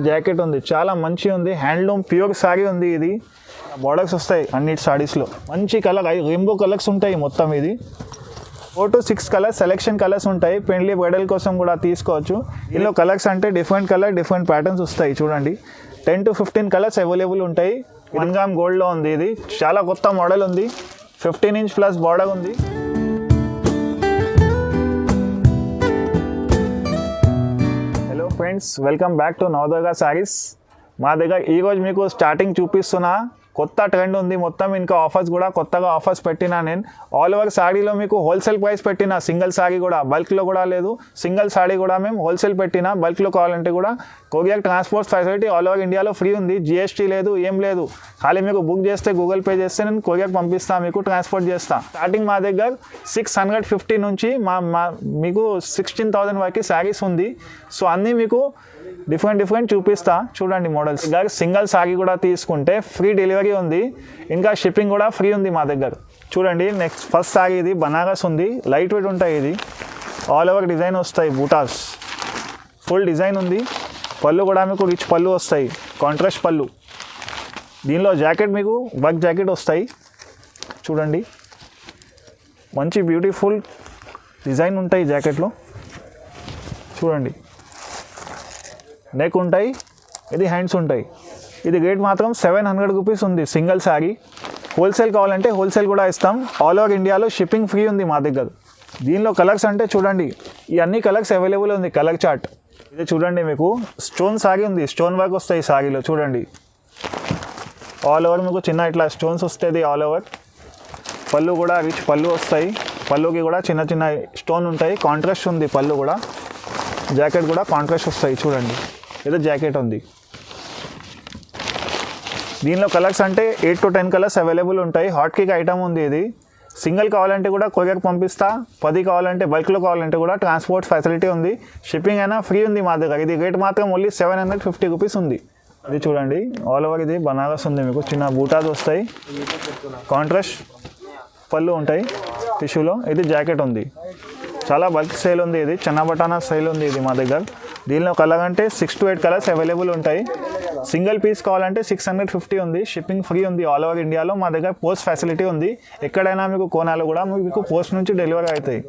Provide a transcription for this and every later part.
Jacket ఉంది, చాలా మంచి ఉంది, హ్యాండ్లూమ్ ప్యూర్ సారీ ఉంది. ఇది బోర్డర్స్ వస్తాయి అన్నిటి సారీస్లో, మంచి కలర్ రెయిన్బో కలర్స్ ఉంటాయి మొత్తం. ఇది 4 to 6 కలర్స్ సెలెక్షన్ కలర్స్ ఉంటాయి. పెండ్లి బ్రైడల్ కోసం కూడా తీసుకోవచ్చు. ఇందులో కలర్స్ అంటే డిఫరెంట్ కలర్ డిఫరెంట్ ప్యాటర్న్స్ వస్తాయి. చూడండి 10 to 15 కలర్స్ అవైలబుల్ ఉంటాయి. 1 గ్రామ్ గోల్డ్లో ఉంది. ఇది చాలా కొత్త మోడల్ ఉంది. 15 inch ప్లస్ బార్డర్ ఉంది. Hello friends, welcome back to Navadurga saris. మా దగ్గర ఈరోజు మీకు స్టార్టింగ్ చూపిస్తున్నా కొత్త ట్రెండ్ ఉంది మొత్తం. ఇంకా ఆఫర్స్ కూడా కొత్తగా ఆఫర్స్ పెట్టినా నేను. ఆల్ ఓవర్ సారీలో మీకు హోల్సేల్ ప్రైస్ పెట్టిన, సింగిల్ సారీ కూడా బల్క్లో కూడా లేదు. సింగిల్ సారీ కూడా మేము హోల్సేల్ పెట్టిన. బల్క్లో కావాలంటే కూడా courier transport facility all over ఇండియాలో ఫ్రీ ఉంది. జిఎస్టీ లేదు, ఏం లేదు. ఖాళీ మీకు బుక్ చేస్తే గూగుల్ పే చేస్తే నేను కొరియర్ పంపిస్తాను, మీకు ట్రాన్స్పోర్ట్ చేస్తాను. స్టార్టింగ్ మా దగ్గర 650 నుంచి మీకు 16,000 వరకు శారీస్ ఉంది. సో అన్నీ మీకు డిఫరెంట్ చూపిస్తా. చూడండి మోడల్స్. సింగిల్ సారీ కూడా తీసుకుంటే ఫ్రీ డెలివరీ ఉంది, ఇంకా షిప్పింగ్ కూడా ఫ్రీ ఉంది మా దగ్గర. చూడండి నెక్స్ట్ ఫస్ట్ సారీ ఇది బనారస్ ఉంది. లైట్ వెయిట్ ఉంటాయి. ఇది ఆల్ ఓవర్ డిజైన్ వస్తాయి, బూటాస్ ఫుల్ డిజైన్ ఉంది. పళ్ళు కూడా మీకు రిచ్ పళ్ళు వస్తాయి, కాంట్రాస్ట్ పళ్ళు. దీనిలో జాకెట్ మీకు వర్క్ జాకెట్ వస్తాయి. చూడండి మంచి బ్యూటిఫుల్ డిజైన్ ఉంటాయి జాకెట్లో. చూడండి నెక్ ఉంటాయి, ఇది హ్యాండ్స్ ఉంటాయి. ఇది రేట్ మాత్రం 700 రూపీస్ ఉంది సింగిల్ శారీ. హోల్సేల్ కావాలంటే హోల్సేల్ కూడా ఇస్తాం. ఆల్ ఓవర్ ఇండియాలో షిప్పింగ్ ఫ్రీ ఉంది మా దగ్గర. దీనిలో కలర్స్ అంటే చూడండి ఈ అన్ని కలర్స్ అవైలబుల్ ఉంది. కలర్ చార్ట్ ఇది చూడండి. మీకు స్టోన్ శారీ ఉంది, స్టోన్ వర్క్ వస్తాయి శారీలో. చూడండి ఆల్ ఓవర్ మీకు చిన్న ఇట్లా స్టోన్స్ వస్తుంది ఆల్ ఓవర్. పళ్ళు కూడా రిచ్ పళ్ళు వస్తాయి. పళ్ళుకి కూడా చిన్న స్టోన్ ఉంటాయి. కాంట్రాస్ట్ ఉంది పళ్ళు కూడా. జాకెట్ కూడా కాంట్రాస్ట్ వస్తాయి. చూడండి ఏదో జాకెట్ ఉంది. దీనిలో కలర్స్ అంటే 8 to 10 కలర్స్ అవైలబుల్ ఉంటాయి. హాట్ కేక్ ఐటమ్ ఉంది. ఇది సింగిల్ కావాలంటే కూడా కొరియర్ పంపిస్తా. 10 కావాలంటే బల్క్లో కావాలంటే కూడా ట్రాన్స్పోర్ట్ ఫెసిలిటీ ఉంది. షిప్పింగ్ అయినా ఫ్రీ ఉంది మా దగ్గర. ఇది రేట్ మాత్రం ఓన్లీ 750 రూపీస్ ఉంది. ఇది చూడండి ఆల్ ఓవర్ ఇది బనారస్ ఉంది. మీకు చిన్న బూటాస్ వస్తాయి, కాంట్రాస్ట్ పళ్ళు ఉంటాయి టిష్యూలో. ఇది జాకెట్ ఉంది. చాలా బల్క్ సేల్ ఉంది. ఇది చిన్న బటానా సేల్ ఉంది ఇది మా దగ్గర. దీనిలో కలర్ అంటే 6 to 8 కలర్స్ అవైలబుల్ ఉంటాయి. సింగిల్ పీస్ కావాలంటే 650 ఉంది. షిప్పింగ్ ఫ్రీ ఉంది ఆల్ ఓవర్ ఇండియాలో. మా దగ్గర పోస్ట్ ఫెసిలిటీ ఉంది. ఎక్కడైనా మీకు కోనాలు కూడా మీకు పోస్ట్ నుంచి డెలివరీ అవుతాయి.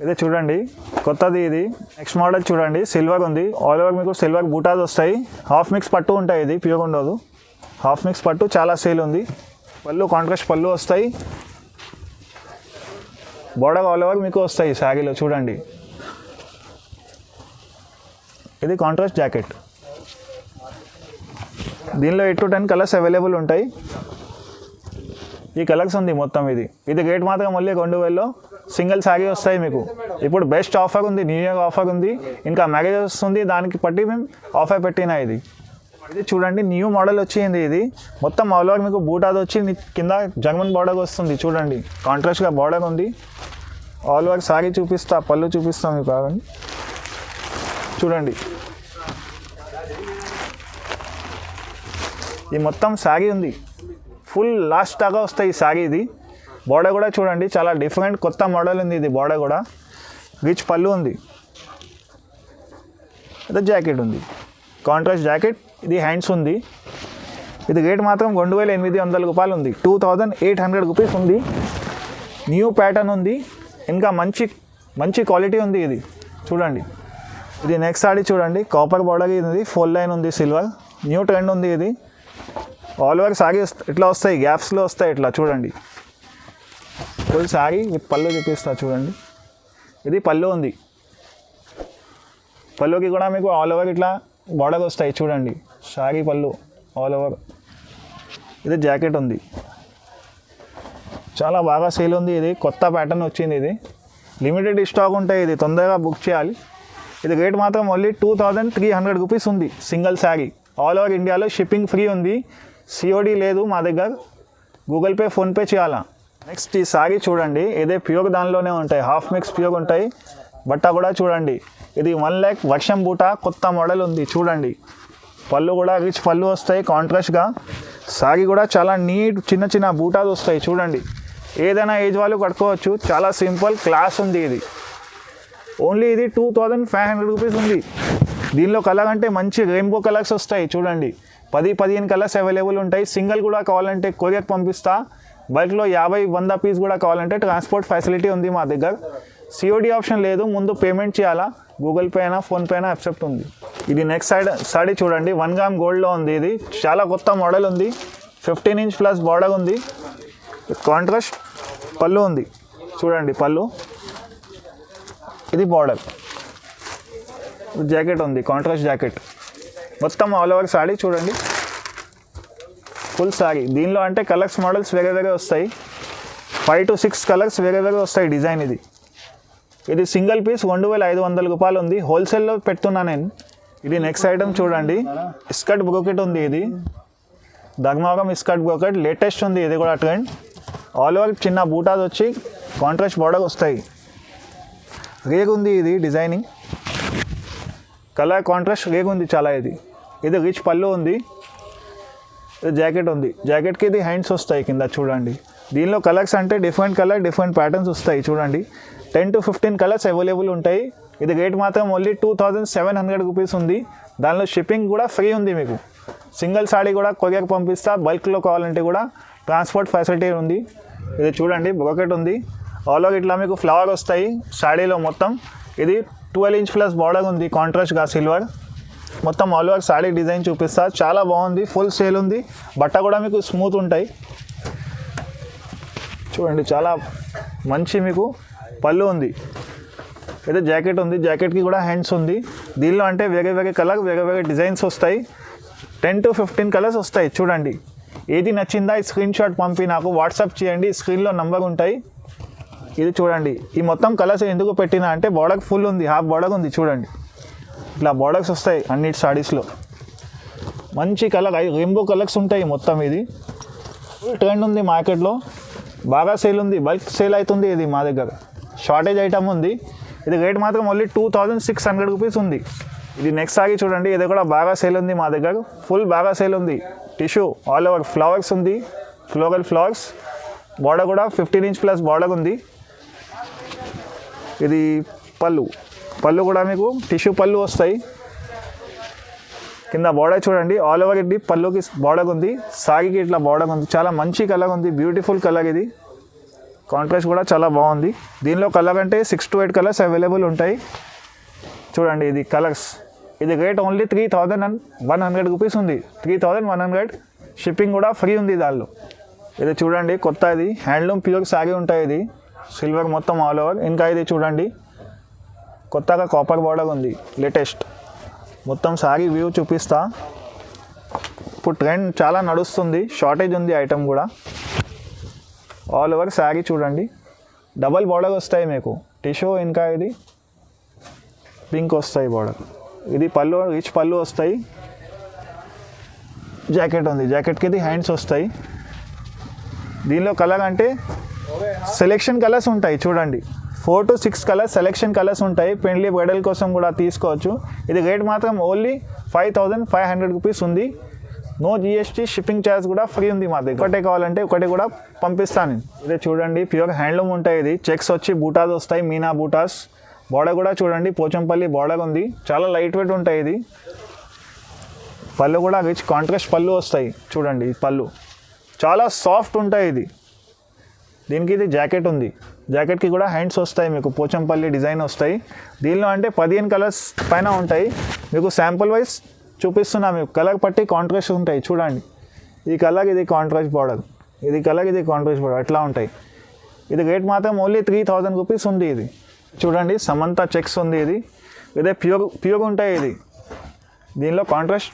ఇదే చూడండి కొత్తది. ఇది నెక్స్ట్ మోడల్ చూడండి. సిల్వర్ ఉంది. ఆల్ ఓవర్ మీకు సిల్వర్ బూటాస్ వస్తాయి. హాఫ్ మిక్స్ పట్టు ఉంటాయి. ఇది ప్యూర్ ఉండదు, హాఫ్ మిక్స్ పట్టు. చాలా సేల్ ఉంది. పళ్ళు కాంట్రాస్ట్ పళ్ళు వస్తాయి. బోర్డర్ ఆల్ ఓవర్ మీకు వస్తాయి శారీలో. చూడండి ఇది కాంట్రాస్ట్ జాకెట్. దీనిలో 8 to 10 కలర్స్ అవైలబుల్ ఉంటాయి. ఈ కలర్స్ ఉంది మొత్తం. ఇది రేట్ మాత్రం మళ్ళీ 2000లో సింగిల్ శారీ వస్తాయి మీకు. ఇప్పుడు బెస్ట్ ఆఫర్ ఉంది, న్యూ ఇయర్ ఆఫర్ ఉంది, ఇంకా మ్యారేజ్ వస్తుంది, దానికి బట్టి మేము ఆఫర్ పెట్టినా. ఇది చూడండి న్యూ మోడల్ వచ్చింది. ఇది మొత్తం ఆల్ ఓవర్ మీకు బూటాది వచ్చి కింద జర్మన్ బార్డర్ వస్తుంది. చూడండి కాంట్రాస్ట్గా బార్డర్ ఉంది. ఆల్ ఓవర్ సారీ చూపిస్తా, పళ్ళు చూపిస్తాం మీకు. కావండి చూడండి ఈ మొత్తం శారీ ఉంది. ఫుల్ లాస్ట్ దాకా వస్తాయి ఈ శారీ. ఇది బార్డర్ కూడా చూడండి చాలా డిఫరెంట్ కొత్త మోడల్ ఉంది. ఇది బార్డర్ కూడా రిచ్ పళ్ళు ఉంది. ఇది జాకెట్ ఉంది, కాంట్రాస్ట్ జాకెట్. ఇది హ్యాండ్స్ ఉంది. ఇది రేట్ మాత్రం 2800 రూపాయలు ఉంది. 2800 రూపీస్ ఉంది. న్యూ ప్యాటర్న్ ఉంది, ఇంకా మంచి క్వాలిటీ ఉంది. ఇది చూడండి. ఇది నెక్స్ట్ సారీ చూడండి. కాపర్ బార్డర్ ఇది 4 లైన్ ఉంది. సిల్వర్ న్యూ ట్రెండ్ ఉంది. ఇది ఆల్ ఓవర్ సారీ ఇట్లా వస్తాయి, గ్యాప్స్లో వస్తాయి ఇట్లా. చూడండి ఫుల్ సారీ విత్ పళ్ళు చూపిస్తా. చూడండి ఇది పళ్ళు ఉంది. పళ్ళుకి కూడా మీకు ఆల్ ఓవర్ ఇట్లా బార్డర్ వస్తాయి. చూడండి సారీ పళ్ళు ఆల్ ఓవర్. ఇది జాకెట్ ఉంది. చాలా బాగా సేల్ ఉంది. ఇది కొత్త ప్యాటర్న్ వచ్చింది. ఇది లిమిటెడ్ స్టాక్ ఉంటాయి. ఇది తొందరగా బుక్ చేయాలి. ఇది రేట్ మాత్రం ఓన్లీ 2300 రూపీస్ ఉంది సింగిల్ శారీ. ఆల్ ఓవర్ ఇండియాలో షిప్పింగ్ ఫ్రీ ఉంది. సిఓడి లేదు మా దగ్గర. గూగుల్ పే ఫోన్పే చేయాలా. నెక్స్ట్ ఈ శారీ చూడండి. ఇదే ప్యూర్ దానిలోనే ఉంటాయి. హాఫ్ మిక్స్ ప్యూర్ ఉంటాయి. బట్ట కూడా చూడండి. ఇది 1 lakh వర్షం బూట కొత్త మోడల్ ఉంది. చూడండి పళ్ళు కూడా రిచ్ పళ్ళు వస్తాయి కాంట్రాస్ట్గా. శారీ కూడా చాలా నీట్ చిన్న బూటాలు వస్తాయి. చూడండి ఏదైనా ఏజ్ వాళ్ళు కట్టుకోవచ్చు. చాలా సింపుల్ క్లాస్ ఉంది. ఇది ఓన్లీ ఇది 2500 రూపీస్ ఉంది. దీనిలో కలర్ అంటే మంచి రెయిన్బో కలర్స్ వస్తాయి చూడండి. 10-15 కలర్స్ అవైలబుల్ ఉంటాయి. సింగిల్ కూడా కావాలంటే కొరియర్ పంపిస్తా. బల్క్లో 50-100 పీస్ కూడా కావాలంటే ట్రాన్స్పోర్ట్ ఫెసిలిటీ ఉంది మా దగ్గర. సిఓడి ఆప్షన్ లేదు, ముందు పేమెంట్ చేయాలా. గూగుల్ పే అయినా ఫోన్పే అయినా యాక్సెప్ట్ ఉంది. ఇది నెక్స్ట్ సాడీ చూడండి, 1 గ్రామ్ గోల్డ్లో ఉంది. ఇది చాలా కొత్త మోడల్ ఉంది. 15 ఇంచ్ ప్లస్ బార్డర్ ఉంది. కాంట్రాస్ట్ పళ్ళు ఉంది చూడండి. పళ్ళు ఇది బార్డర్, జాకెట్ ఉంది, కాంట్రాస్ట్ జాకెట్. మొత్తం ఆల్ ఓవర్ సాడీ చూడండి, ఫుల్ సారీ. దీనిలో అంటే కలర్స్ మోడల్స్ వేరే వేరే వస్తాయి. 5 to 6 కలర్స్ వేరే వేరే వస్తాయి డిజైన్. ఇది సింగిల్ పీస్ 2500 రూపాయలు ఉంది. హోల్సేల్లో పెడుతున్నా నేను. ఇది నెక్స్ట్ ఐటమ్ చూడండి, స్కర్ట్ బ్రోకెట్ ఉంది. ఇది ధర్మవరం స్కర్ట్ బ్రోకెట్ లేటెస్ట్ ఉంది. ఇది కూడా ట్రెండ్. ఆల్ ఓవర్ చిన్న బూటాస్ వచ్చి కాంట్రాస్ట్ బార్డర్ వస్తాయి. రేగ్ ఉంది ఇది డిజైనింగ్, కలర్ కాంట్రాస్ట్ రేగ్ ఉంది చాలా. ఇది రిచ్ పళ్ళు ఉంది. ఇది జాకెట్ ఉంది. జాకెట్కి ఇది హ్యాండ్స్ వస్తాయి కింద చూడండి. దీనిలో కలర్స్ అంటే డిఫరెంట్ కలర్ డిఫరెంట్ ప్యాటర్న్స్ వస్తాయి చూడండి. 10 to 15 కలర్స్ అవైలబుల్ ఉంటాయి. ఇది రేట్ మాత్రం ఓన్లీ 2700 రూపీస్ ఉంది. దానిలో షిప్పింగ్ కూడా ఫ్రీ ఉంది మీకు. సింగిల్ సాడీ కూడా కొరియర్ పంపిస్తా. బల్క్లో కావాలంటే కూడా ట్రాన్స్పోర్ట్ ఫెసిలిటీ ఉంది. ఇది చూడండి బ్రోకెట్ ఉంది. ఆల్ ఓవర్ ఇట్లా మీకు ఫ్లవర్ వస్తాయి సాడీలో మొత్తం. ఇది 12 ఇంచ్ ప్లస్ బార్డర్ ఉంది, కాంట్రాస్ట్గా సిల్వర్. మొత్తం ఆల్ ఓవర్ సాడీ డిజైన్ చూపిస్తా. చాలా బాగుంది, ఫుల్ సేల్ ఉంది. బట్ట కూడా మీకు స్మూత్ ఉంటాయి చూడండి. చాలా మంచి మీకు పళ్ళు ఉంది. ఇది జాకెట్ ఉంది. జాకెట్కి కూడా హ్యాండ్స్ ఉంది. దీనిలో అంటే వేరే వేరే కలర్ వేరే వేరే డిజైన్స్ వస్తాయి. 10 to 15 కలర్స్ వస్తాయి చూడండి. ఏది నచ్చిందా ఈ స్క్రీన్ షాట్ పంపి నాకు వాట్సాప్ చేయండి. స్క్రీన్లో నంబర్ ఉంటాయి. ఇది చూడండి, ఈ మొత్తం కలర్స్ ఎందుకు పెట్టినా అంటే బార్డర్ ఫుల్ ఉంది, హాఫ్ బార్డర్ ఉంది చూడండి. ఇట్లా బార్డర్స్ వస్తాయి అన్నిటి సాడీస్లో. మంచి కలర్ రెయిన్బో కలర్స్ ఉంటాయి మొత్తం. ఇది ట్రెండ్ ఉంది మార్కెట్లో, బాగా సేల్ ఉంది, బల్క్ సేల్ అవుతుంది. ఇది మా దగ్గర షార్టేజ్ ఐటమ్ ఉంది. ఇది రేట్ మాత్రం ఓన్లీ 2600 రూపీస్ ఉంది. ఇది నెక్స్ట్ సారీ చూడండి, ఇది కూడా బాగా సేల్ ఉంది మా దగ్గర, ఫుల్ బాగా సేల్ ఉంది. టిష్యూ ఆల్ ఓవర్ ఫ్లవర్స్ ఉంది, ఫ్లోరల్ ఫ్లవర్స్. బార్డర్ కూడా 15 ఇంచ్ ప్లస్ బార్డర్ ఉంది. ఇది పళ్ళు కూడా మీకు టిష్యూ పళ్ళు వస్తాయి. కింద బార్డర్ చూడండి, ఆల్ ఓవర్ ఇది పళ్ళుకి బార్డర్ ఉంది, సారీకి ఇట్లా బార్డర్ ఉంది. చాలా మంచి కలర్ ఉంది, బ్యూటిఫుల్ కలర్. ఇది కాంట్రాస్ట్ కూడా చాలా బాగుంది. దీనిలో కలర్ అంటే 6 to 8 కలర్స్ అవైలబుల్ ఉంటాయి చూడండి. ఇది కలర్స్. ఇది రేట్ ఓన్లీ 3100 రూపీస్ ఉంది. 3100. షిప్పింగ్ కూడా ఫ్రీ ఉంది దానిలో. ఇది చూడండి కొత్త, ఇది హ్యాండ్లూమ్ ప్యూర్ సారీ ఉంటాయి. ఇది సిల్వర్ మొత్తం ఆల్ ఓవర్. ఇంకా ఇది చూడండి కొత్తగా కాపర్ బార్డర్ ఉంది, లేటెస్ట్. మొత్తం సారీ వ్యూ చూపిస్తా. ఇప్పుడు ట్రెండ్ చాలా నడుస్తుంది, షార్టేజ్ ఉంది ఐటమ్ కూడా. ఆల్ ఓవర్ శారీ చూడండి, డబల్ బార్డర్ వస్తాయి మీకు. టిష్యూ ఇంకా ఇది పింక్ వస్తాయి బార్డర్. ఇది పళ్ళు, రిచ్ పళ్ళు వస్తాయి. జాకెట్ ఉంది, జాకెట్కి ఇది హ్యాండ్స్ వస్తాయి. దీనిలో కలర్ అంటే సెలెక్షన్ కలర్స్ ఉంటాయి చూడండి. 4 to 6 కలర్స్ సెలెక్షన్ కలర్స్ ఉంటాయి. పెండ్లి బ్రైడల్ కోసం కూడా తీసుకోవచ్చు. ఇది రేట్ మాత్రం ఓన్లీ 5500 రూపీస్ ఉంది. నో జిఎస్టీ, షిప్పింగ్ ఛార్జ్ కూడా ఫ్రీ ఉంది మా దగ్గర. ఒకటే కావాలంటే ఒకటి కూడా పంపిస్తాను. ఇదే చూడండి ప్యూర్ హ్యాండ్లూమ్ ఉంటాయి. ఇది చెక్స్ వచ్చి బూటాస్ వస్తాయి, మీనా బూటాస్. బార్డర్ కూడా చూడండి పోచంపల్లి బార్డర్ ఉంది, చాలా లైట్ వెయిట్ ఉంటాయి. ఇది పళ్ళు కూడా రిచ్ కాంట్రాస్ట్ పళ్ళు వస్తాయి చూడండి. పళ్ళు చాలా సాఫ్ట్ ఉంటాయి. ఇది దీనికి ఇది జాకెట్ ఉంది, జాకెట్కి కూడా హ్యాండ్స్ వస్తాయి మీకు, పోచంపల్లి డిజైన్ వస్తాయి. దీనిలో అంటే 15 కలర్స్ పైన ఉంటాయి. మీకు శాంపుల్ వైజ్ చూపిస్తున్నా, మీకు కలర్ పట్టి కాంట్రాస్ట్ ఉంటాయి చూడండి. ఈ కలర్ ఇది కాంట్రాస్ట్ బార్డర్, ఇది కలర్ ఇది కాంట్రాస్ట్ బార్డర్, అట్లా ఉంటాయి. ఇది రేట్ మాత్రం ఓన్లీ 3000 రూపీస్ ఉంది. ఇది చూడండి సమంత చెక్స్ ఉంది. ఇది ఇదే ప్యూర్ ఉంటాయి. ఇది దీనిలో కాంట్రాస్ట్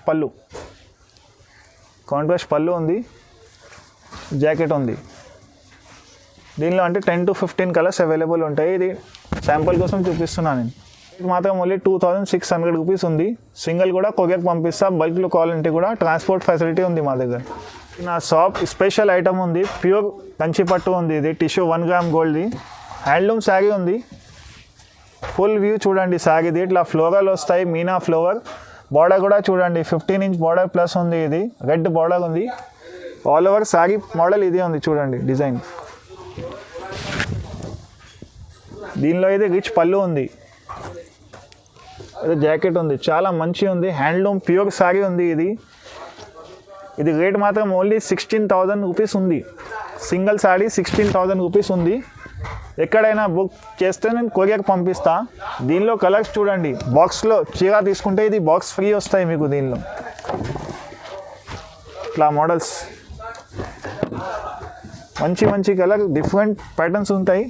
పళ్ళు ఉంది, జాకెట్ ఉంది. దీనిలో అంటే 10 to 15 కలర్స్ అవైలబుల్ ఉంటాయి. ఇది శాంపుల్ కోసం చూపిస్తున్నాను నేను. ఇది మాత్రం ఓన్లీ 2600 రూపీస్ ఉంది. సింగిల్ కూడా కొరియర్ పంపిస్తా. బల్క్లో కావాలంటే కూడా ట్రాన్స్పోర్ట్ ఫెసిలిటీ ఉంది మా దగ్గర. నా షాప్ స్పెషల్ ఐటమ్ ఉంది, ప్యూర్ కంచిపట్టు ఉంది. ఇది టిష్యూ 1 గ్రామ్ గోల్డ్ది హ్యాండ్లూమ్ శారీ ఉంది. ఫుల్ వ్యూ చూడండి శారీది. ఇట్లా ఫ్లోరల్ వస్తాయి, మీనా ఫ్లోవర్. బార్డర్ కూడా చూడండి 15 ఇంచ్ బార్డర్ ప్లస్ ఉంది. ఇది రెడ్ బార్డర్ ఉంది. ఆల్ ఓవర్ శారీ మోడల్ ఇదే ఉంది చూడండి డిజైన్. దీనిలో ఇది రిచ్ పళ్ళు ఉంది. ఇది జాకెట్ ఉంది, చాలా మంచి ఉంది, హ్యాండ్లూమ్ ప్యూర్ సారీ ఉంది. ఇది రేట్ మాత్రం ఓన్లీ 16,000 రూపీస్ ఉంది. సింగిల్ సారీ 16,000 రూపీస్ ఉంది. ఎక్కడైనా బుక్ చేస్తే నేను కొరియర్ పంపిస్తా. దీనిలో కలర్స్ చూడండి, బాక్స్లో చీర తీసుకుంటే ఇది బాక్స్ ఫ్రీ వస్తాయి మీకు. దీనిలో ఇట్లా మోడల్స్ మంచి మంచి కలర్ డిఫరెంట్ ప్యాటర్న్స్ ఉంటాయి.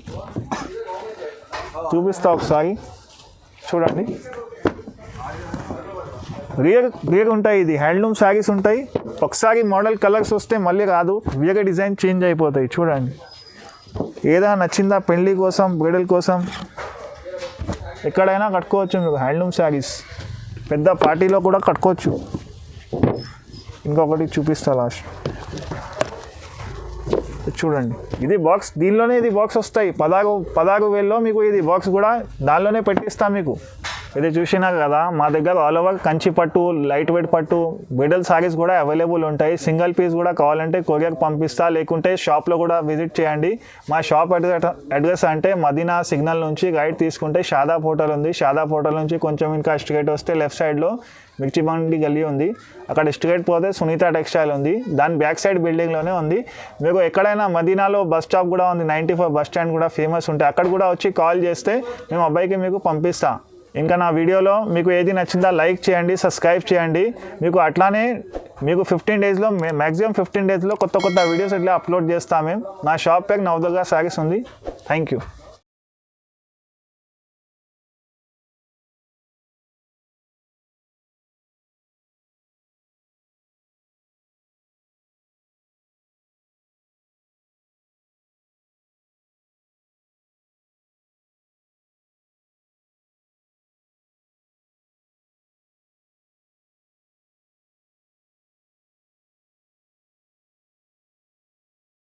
చూపిస్తా ఒకసారి చూడండి. రేర్ ఉంటాయి, ఇది హ్యాండ్లూమ్ శారీస్ ఉంటాయి. ఒకసారి మోడల్ కలర్స్ వస్తే మళ్ళీ రాదు, వేరే డిజైన్ చేంజ్ అయిపోతాయి. చూడండి, ఏదైనా నచ్చిందా పెళ్ళి కోసం, బ్రైడల్ కోసం ఎక్కడైనా కట్టుకోవచ్చు మీకు. హ్యాండ్లూమ్ శారీస్ పెద్ద పార్టీలో కూడా కట్టుకోవచ్చు. ఇంకొకటి చూపిస్తా లాస్ట్. చూడండి, ఇది బాక్స్, దీనిలోనే ఇది బాక్స్ వస్తాయి. 16,000లో మీకు ఇది బాక్స్ కూడా దానిలోనే పెట్టిస్తాం మీకు. ఇది చూసినారు కదా, మా దగ్గర ఆల్ ఓవర్ కంచి పట్టు, లైట్ వెయిట్ పట్టు, బ్రైడల్ సారీస్ కూడా అవైలబుల్ ఉంటాయి. సింగిల్ పీస్ కూడా కావాలంటే కొరియర్ పంపిస్తా, లేకుంటే షాప్లో కూడా విజిట్ చేయండి. మా షాప్ అడ్రస్ అంటే మదీనా సిగ్నల్ నుంచి రైట్ తీసుకుంటే షాదాబ్ హోటల్ ఉంది. షాదాబ్ హోటల్ నుంచి కొంచెం ఇంకా స్ట్రైట్ వస్తే లెఫ్ట్ సైడ్లో మిర్చి బండి గల్లీ ఉంది. అక్కడ స్ట్రైట్ పోతే సునీత టెక్స్టైల్ ఉంది, దాని బ్యాక్ సైడ్ బిల్డింగ్లోనే ఉంది. మీకు ఎక్కడైనా మదీనాలో బస్ స్టాప్ కూడా ఉంది, 94 బస్ స్టాండ్ కూడా ఫేమస్ ఉంటాయి. అక్కడ కూడా వచ్చి కాల్ చేస్తే మేము అబ్బాయికి మీకు పంపిస్తా. ఇంకా నా వీడియోలో మీకు ఏది నచ్చిందా లైక్ చేయండి, సబ్స్క్రైబ్ చేయండి. మీకు అట్లానే మీకు 15 డేస్లో మ్యాక్సిమం 15 డేస్లో కొత్త వీడియోస్ ఇట్లా అప్లోడ్ చేస్తాము. నా షాప్ పేరు నవదుర్గా సారీస్ ఉంది. Thank you.